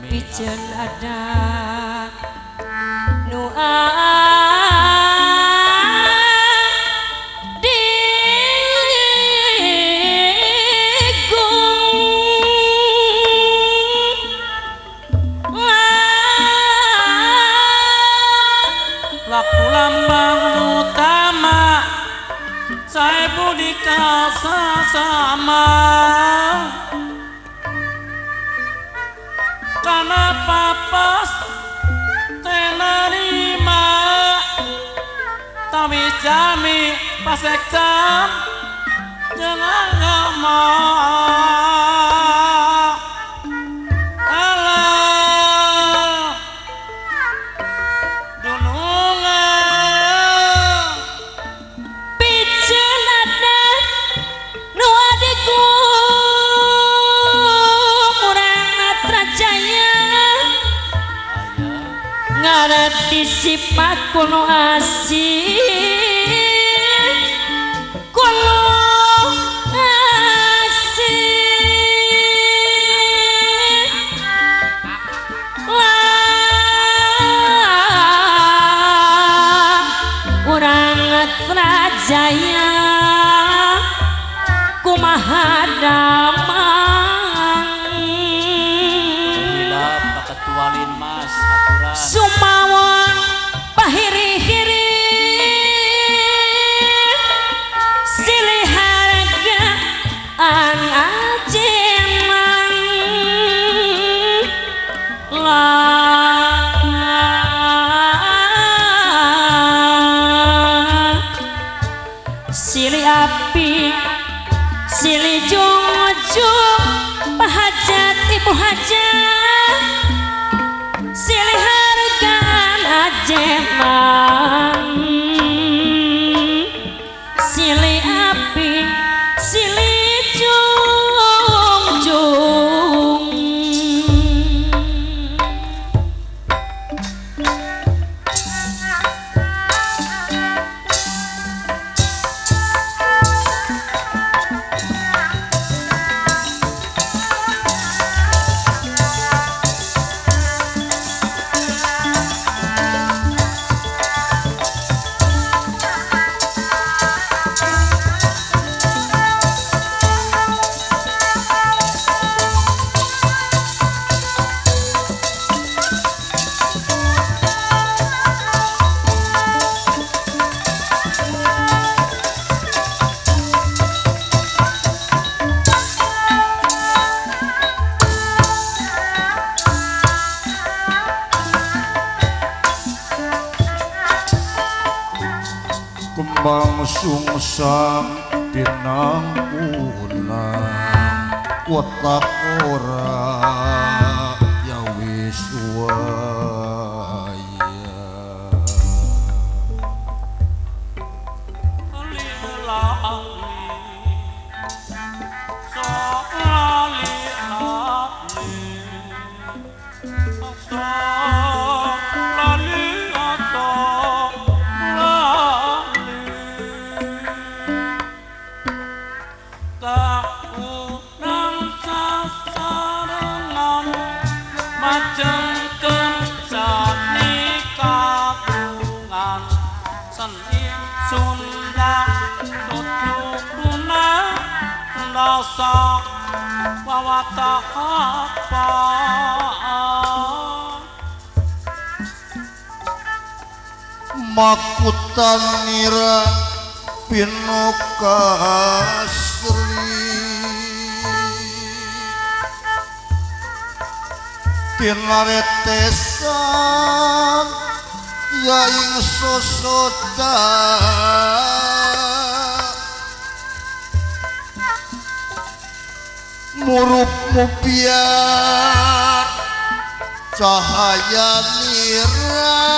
pijen ada nu laku lambang utama saya budi kasa sama karena papas tenarima tapi jami pasek jam jangan ngomong disipak kuno asih kuno asih urang trajaya kumaha damang paketualin mas aturan sumawon bahiri-hiri silih hargaan ajeman silih api silih jung-jung bahajat ibu hajat silih hargaan ajeman silih api silih jung-jung kembang sungsang dinang unang watak ora ya wis waya makutan nira pinokasri tinaretesan yaing sosota murup biar cahaya nira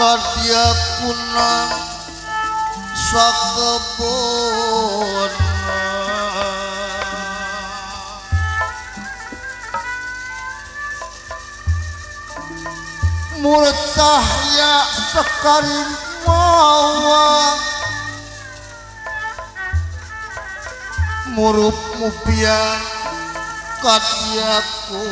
kadya kunang sakebon murtahya sekaring mawa murup mupian kadyakun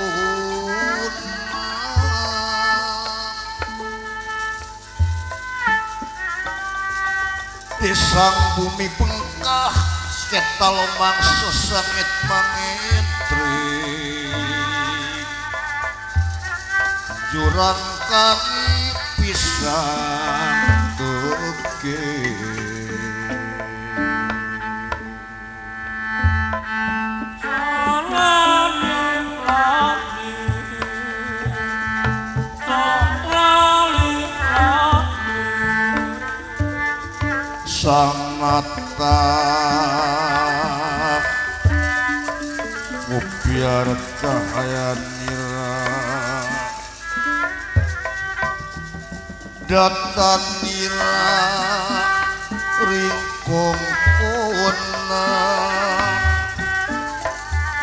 Tisang bumi pengkah seta lomang sesangit mangitri jurang kami pisang tege samata mubiar cahaya nira datan nira ringkong kona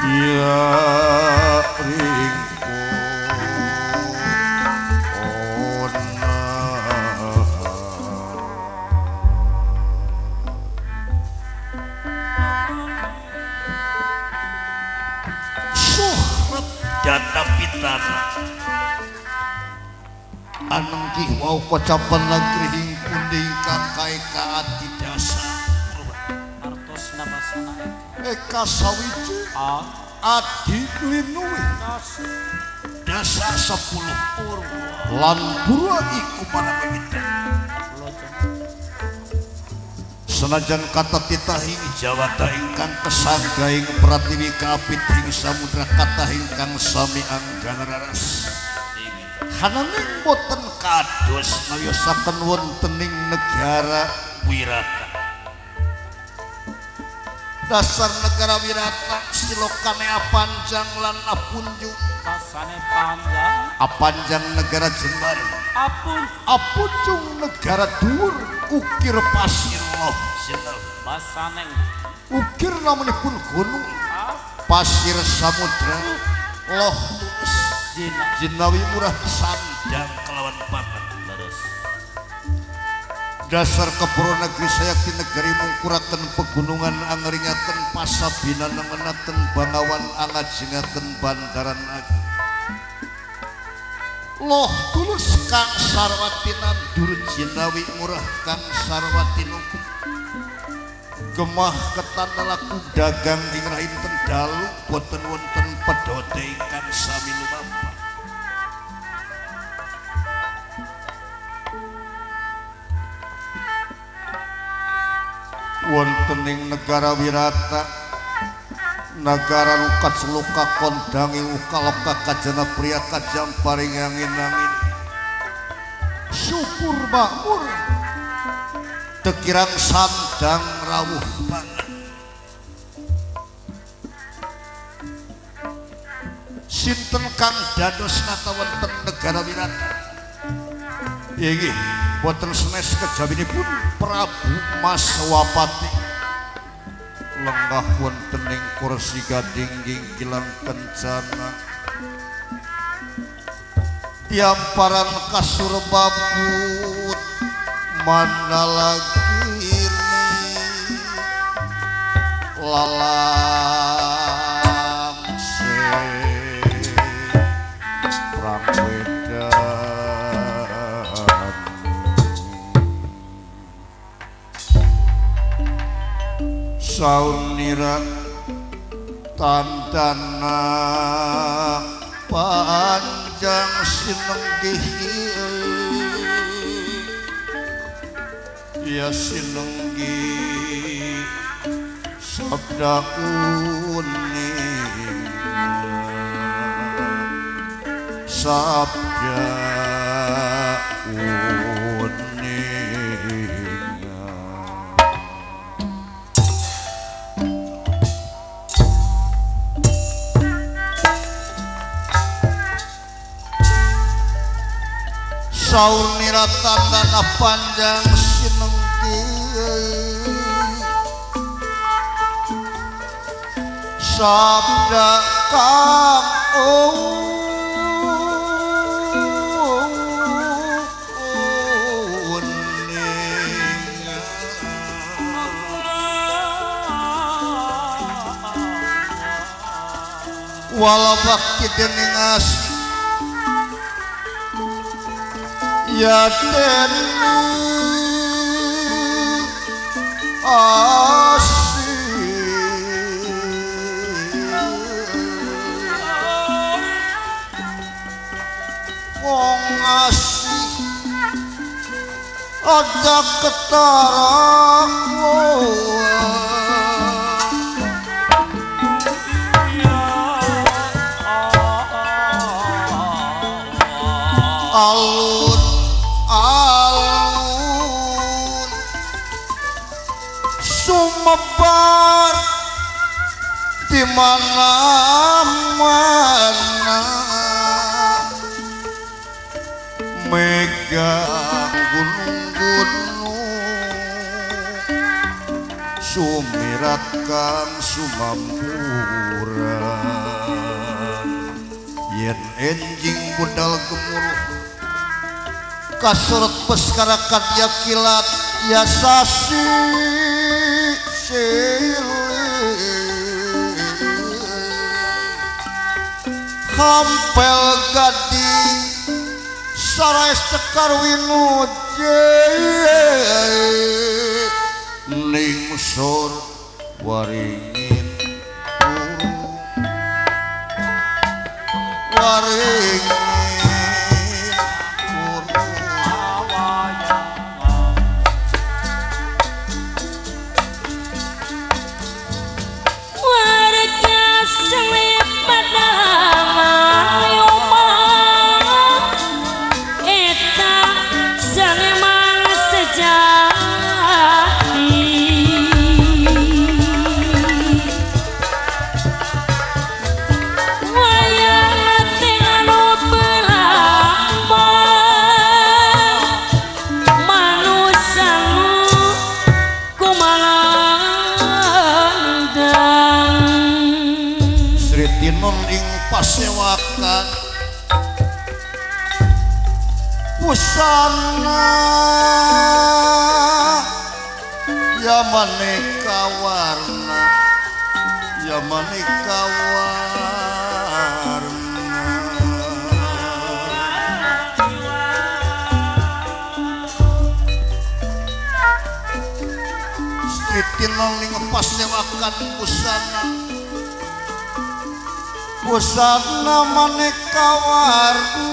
ya ringkong jata pitana aneng ki wau kocapan negeri kuning kakai kaati dasa artos nabasana eka sawiji adi linuwi dasa 10 lan pura iku mana mimita senajan kata titahing jawata ingkang kesangga ing pratiwi kapit ing samudra kata ingkang sami anggan raras hananing boten kados ngayosaken wontening negara wirata dasar negara wirata silokane apanjang lan apunjung pasane panjang apanjang negara jembar apunjung negara dhuwur ukir pasir loh sinten pasane ukir namunipun gunung pasir samudra loh tulus jinawi murah sandang kelawan papan terus dasar kepuro negeri sayakti negeri mungkuraken pegunungan angeringaken pasabina nengenaken bangawan angajingaken bandaran agi loh tulus kang sarwati nandur jinawi murah kang sarwati nunggu gemah ketan laku dagang ing rainten dalu boten wonten pedote ingkang sami lumampah wontening negara wirata negara lukat seluka kondangi ukaloka kajana pria kajam paring angin-angin syukur makmur tekirang sandang rawuh banget sinten kang dados nata wonten negara wirata inggih boten senes kejabinipun Prabu Maswapati lenggah wontening kursi gading ginggilan kencana tiamparan kasur babut Mandalagiri lalangse Prangwedan sauniran tandana panjang sinenggih ya sinenggi sabda uning sabda uning saunira tandana panjang sinenggi sabda kang wala bakti dening asih ya dening asih wong asih ada ketara alun alun sumebar di mana-mana megang gunung-gunung sumirat kang sumampuran yen enjing budal gemuruh kasurut peskarakan ya kilat ya sasi hampel gading sarais cekar winuje ning sor waringin waringin pasewakan busana ya maneka warna ya maneka warna Sritinong ning pasewakan busana busana maneka warna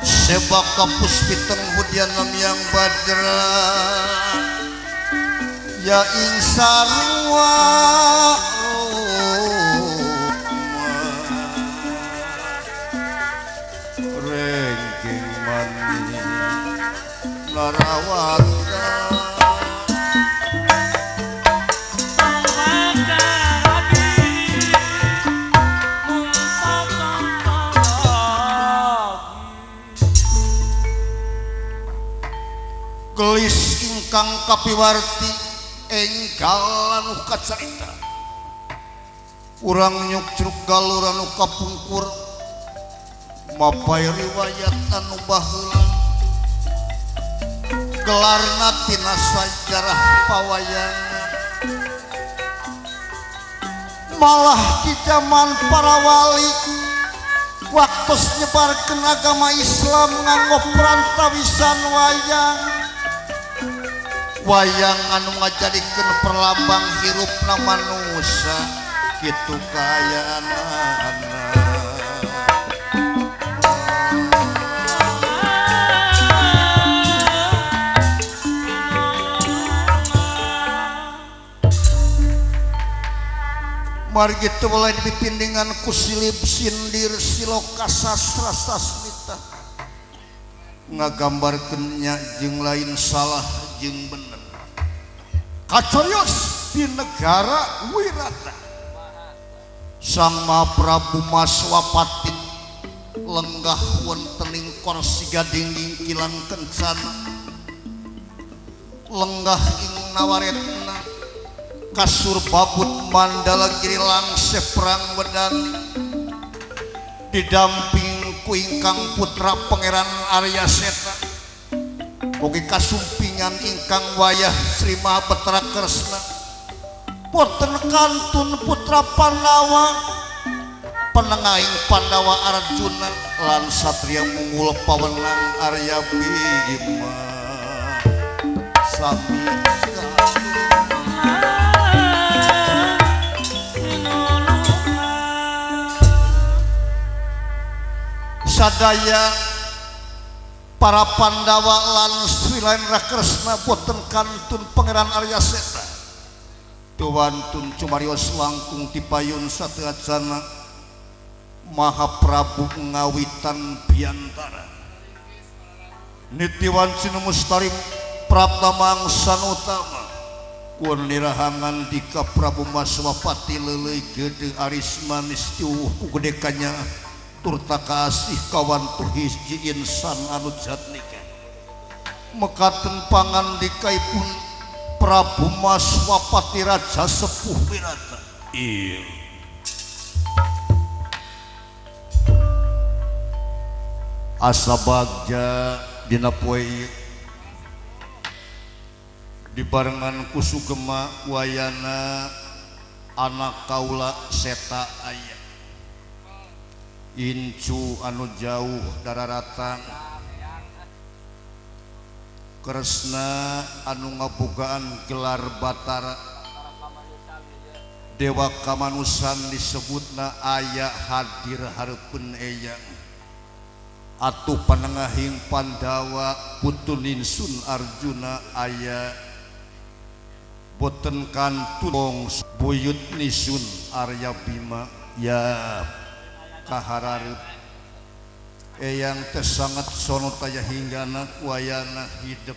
sebaka puspiteng hudianam yang badra ya ing sarwa rengking mani larawata gelis ingkang kapiwarti enggal anu kacarita urang nyukcruk galur anu kapungkur mapai riwayat anu baheula gelarna tina sajarah pawayangan malah di zaman para wali waktu nyebarkeun agama Islam nganggo perantawisan wayang wayang anu ngajadikeun perlambang hirupna manusia kitu kaayana mari gitu mulai dipindingan ku silip sindir siloka sastra sasmita ngagambarkeun nya jeung lain salah jeung bener kacarios di negara Wirata Sang Mahaprabu Maswapati lenggah wontening kursi gading ingkilan kencana lenggah ing nawaretna kasur babut mandala giri langse perang wedani didamping ku ingkang putra pangeran Arya Seta oge kasumping katingan ingkang wayah Sri Mahapetra Kresna boten kantun putra Pandawa penengahing Pandawa Arjuna lan satria mungul pawenang Arya Bima sami sadaya para Pandawa lan Sri Lainra Kresna boten kantun Pangeran Arya Seta tuwantun cumarios langkung dipayun sateajana Mahaprabu ngawitan biantara nitiwan sinumustarim Pratama Sanutama kun nirahangan dika Prabu Maswapati leuleui gede aris manis tiuh ku gede kanya turta kasih kawan tuhiji insan anu jatnika mekaten pangandikaipun Prabu Maswapati Raja Sepuh Wirata Iya. asa bagja dina poe dibarengan ku sugema wayana anak kaula seta aya incu anu jauh dararatang Kresna anu ngabogaan gelar Batara Dewa Kamanusan disebutna aya hadir hareupeun eyang atuh panengahing Pandawa putuninsun Arjuna aya boten kantun buyut nisun Arya Bima ya kaharareup eyang teh sangat sono taya hinggana wayana hidup